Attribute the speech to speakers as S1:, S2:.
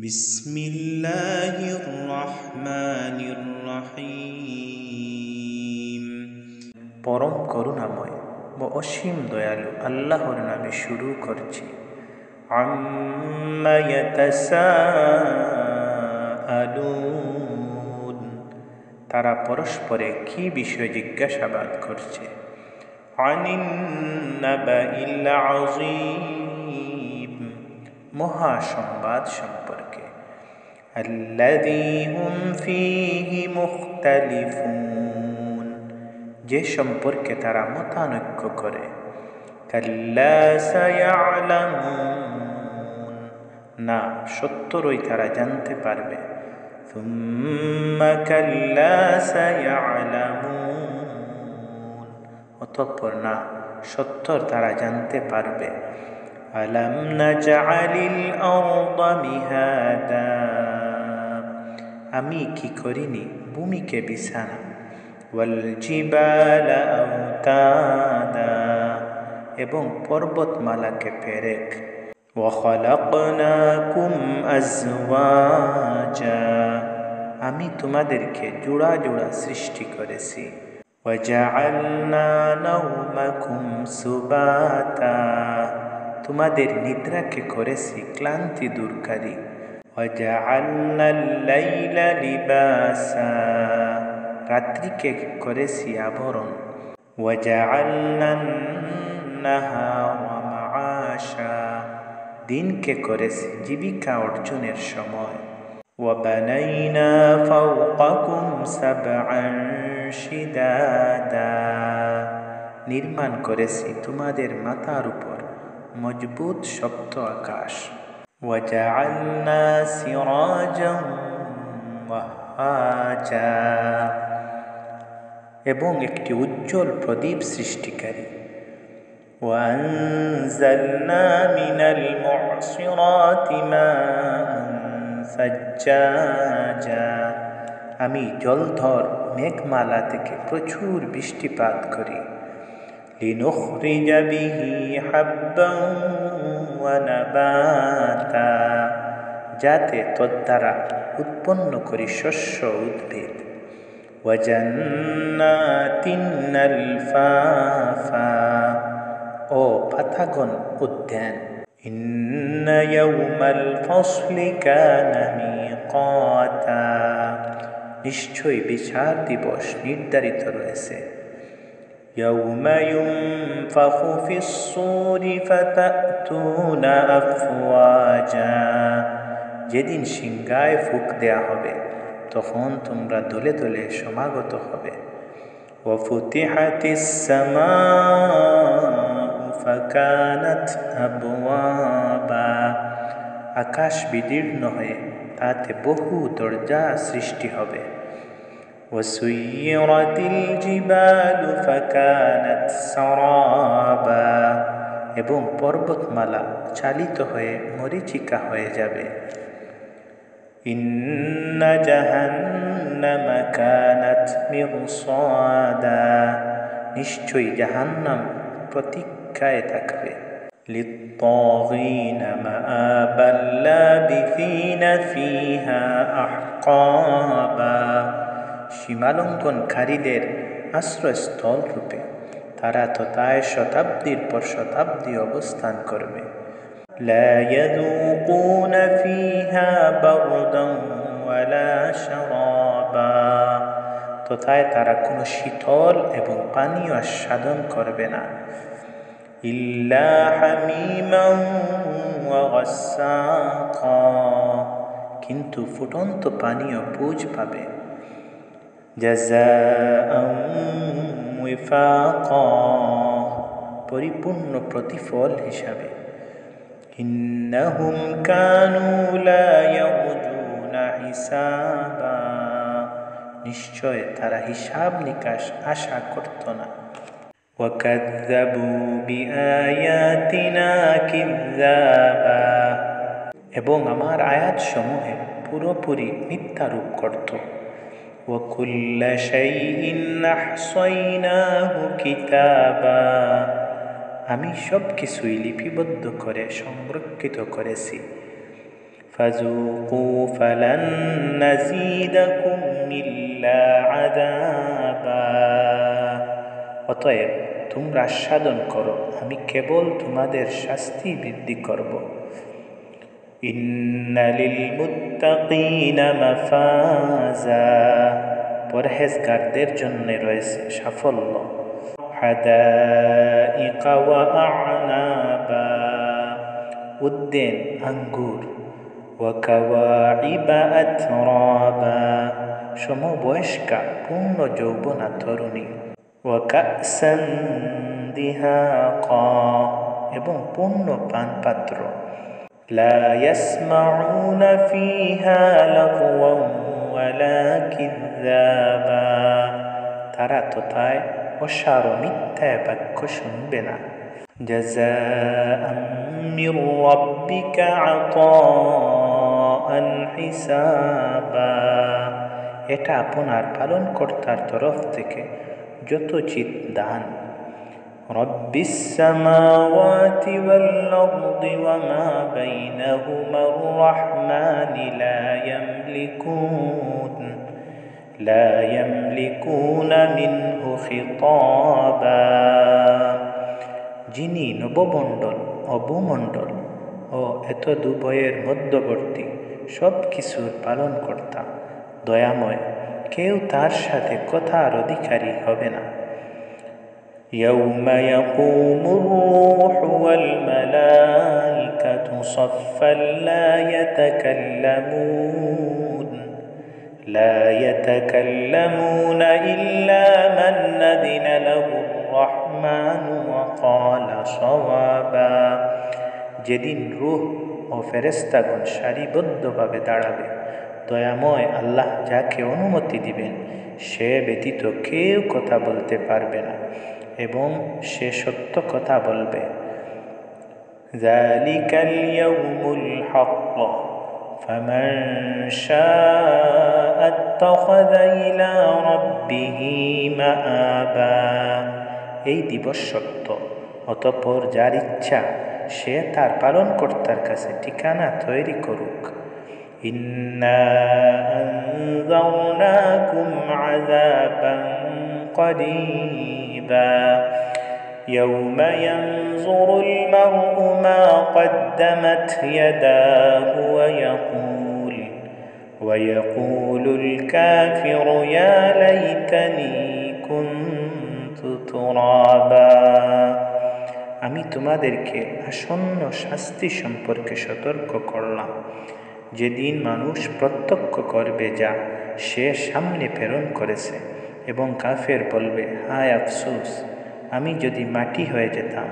S1: বিসমিল্লাহির রহমানির রহিম।
S2: পরম করুণাময় ও অসীম দয়ালু আল্লাহর নামে শুরু করছি। আম্মা ইয়াতাসাআলুন, তারা পরস্পরে কি বিষয়ে জিজ্ঞাসাবাদ করছে। আনিন নাবাইল আযীম, মহাসংবাদ সম্পর্কে। আল্লাযী হুম ফীহি মুখতালিফুন, যে সম্পর্কে তারা মতানৈক্য করে। কাল্লা সায়া'লামুন, না, সত্যই তারা জানতে পারবে। সুম্মা কাল্লা সায়া'লামুন, অতঃপর না, সত্তর তারা জানতে পারবে। আলাম নাজআলিল আরদা মিহাদা, আমি কি করিনি ভূমিকে বিছানা। ওয়াল জিবালা আওতাদা, এবং পর্বতমালাকে পেরেক। ওয়া খালাকনাকুম আজওয়াজা, আমি তোমাদেরকে জোড়া জোড়া সৃষ্টি করেছি। ওয়া জাআলনা নাওমাকুম সুবাতা, তোমাদের নিদ্রাকে করেছি ক্লান্তি দূরকারী। ওয়া জাআলনাল লাইলা লিবাসা, রাত্রিকে করেছি আবরণ। ওয়া জাআলনান নাহারা মাআশা, দিনকে করেছি জীবিকা অর্জনের সময়। ওয়া বানাইনা ফাওকাকুম সাবআন শিদাদা, নির্মাণ করেছি তোমাদের মাথার উপর মজবুত শক্ত আকাশ। ওয়া জাআলনা সিরাজাম ওয়াহাজা, এবং একটি উজ্জ্বল প্রদীপ সৃষ্টিকারী। ওয়া আনজালনা মিনাল মু'সিরাতি মাআন সাজ্জাজা, আমি জলধর মেঘমালা থেকে প্রচুর বৃষ্টিপাত করি। লিনুখরিজা বিহি হাব্বান ওয়া নাবাতা, যাতে তদ্বারা উৎপন্ন করি শস্য উদ্ভিদ। ওয়া জান্নাতিন আলফাফা, ও পাতাগণ উদ্যান। ইন্না ইয়াওমাল ফাসলি কানা মিকাতা, নিশ্চয় বিচার দিবস নির্ধারিত রয়েছে। ইয়াওমা ইউনফাখু ফিস-সূরি ফাতা'তুনা আফওয়াজা, যেদিন সিংহায় ফুঁক দেয়া হবে তখন তোমরা দলে দলে সমাগত হবে। ওয়া ফুতিহাতিস সামাউ ফাকানাত আবওয়াবা, আকাশ বিদীর্ণ হয়ে তাতে বহু দরজা সৃষ্টি হবে। ওয়া সুয়্য়িরাতিল জিবালু ফাকানাত সারাবা, এবং পর্বতমালা চালিত হয়ে মরীচিকা হয়ে যাবে। ইন্না জাহান্নামা কানাত মিরসাদা, নিশ্চয়ই জাহান্নাম প্রতীক্ষায় থাকবে। লিত্তাগীনা মাআবাল লাবিথিনা ফীহা আহকাবা, সীমালঙ্ঘনকারীদের আশ্রয়স্থল রূপে তারা তথায় শতাব্দীর পর শতাব্দী অবস্থান করবে। লা ইয়াযুকুনা ফীহা বারদান ওয়ালা শারাবা, তথায় তারা কোনো শীতল এবং পানীয় আস্বাদন করবে না। ইল্লা হামিমান ওয়া গাসসাকা, কিন্তু ফুটন্ত পানীয় পুজ পাবে। জাযাআন ওয়িফাকা, পরিপূর্ণ প্রতিফল হিসাবে। ইন্নাহুম কানু লা ইয়ারজুনা হিসাবা, নিশ্চয় তারা হিসাব নিকাশ আশা করত না। ওয়া কাযযাবু বিআয়াতিনা কিযযাবা, এবং আমার আয়াতসমূহে পুরোপুরি মিথ্যারূপ করত। ওয়া কুল্লা শাইইন আহসাইনাহু কিতাবা, আমি সব কিছুই লিপিবদ্ধ করে সংরক্ষিত করেছি। فذوقوا فلن نزيدكم إلا عذابا। অতএব তোমরা আস্বাদন করো, আমি কেবল তোমাদের শাস্তি বৃদ্ধি করব। ইন্না লিল মুত্তাকিনা মাফাজা, পরহেজগারদের জন্য রয়েছে সাফল্য। হাদাইকা ওয়া আ'নাবা, উদ্যান আঙ্গুর। ওয়া কাওয়াইবা আতরাবা, সমবয়স্কা পূর্ণ যৌবনা তরুণী। ওয়া কা'সান দিহাকা, এবং পূর্ণ পানপাত্র। লা ইয়াসমাউনা ফিহা লাগওয়ান ওয়ালা কিযাবা, তারা তথায় অসার মিথ্যা বাক্য শুনবে না। জাযাআম মির রাব্বিকা আতাআন হিসাবা, এটা আপনার পালনকর্তার তরফ থেকে যথোচিত দান। রব্বিস সামাওয়াতি ওয়াল আরদি ওয়া মা বাইনাহুমার রাহমানি লা ইয়ামলিকুনা মিনহু খিতাবা, যিনি নবমণ্ডল অবমণ্ডল ও এত দুভয়ের মধ্যবর্তী সব কিছুর পালনকর্তা, দয়াময়, কেউ তার সাথে কথার অধিকারী হবে না। ইয়াউমা ইয়াকুমুর রূহু ওয়াল মালাইকাতু সাফফান লা ইয়াতাকাল্লামুনা ইল্লা মান আযিনা লাহুর রাহমানু ওয়া ক্বালা সাওয়াবা, যেদিন রূহ ও ফেরেশতাগণ সারিবদ্ধভাবে দাঁড়াবে, দয়াময় আল্লাহ যাকে অনুমতি দিবেন সে ব্যতীত কেউ কথা বলতে পারবে না এবং সে সত্য কথা বলবে। যালিকাল ইয়াউমুল হক ফামান শাআ আত্তাখাযা ইলা রাব্বিহি মাআবা, এই দিবস সত্য, অতঃপর যার ইচ্ছা সে তার পালনকর্তার কাছে ঠিকানা তৈরি করুক। ইন্না আনযারনাকুম আযাবান করিবা ইয়াউমা ইয়ানযুরুল মার'উ মা কদ্দামাত ইয়াদাহু ওয়া ইয়াকুলুল কাফিরু ইয়া লাইতানি কুনতু তুরাবা। আমি তোমাদেরকে আসন্ন শাস্তি সম্পর্কে সতর্ক করলাম, যেদিন মানুষ প্রত্যক্ষ করবে যা সে সামনে প্রেরণ করেছে, এবং কাফের বলবে, হায় আফসোস, আমি যদি মাটি হয়ে যেতাম।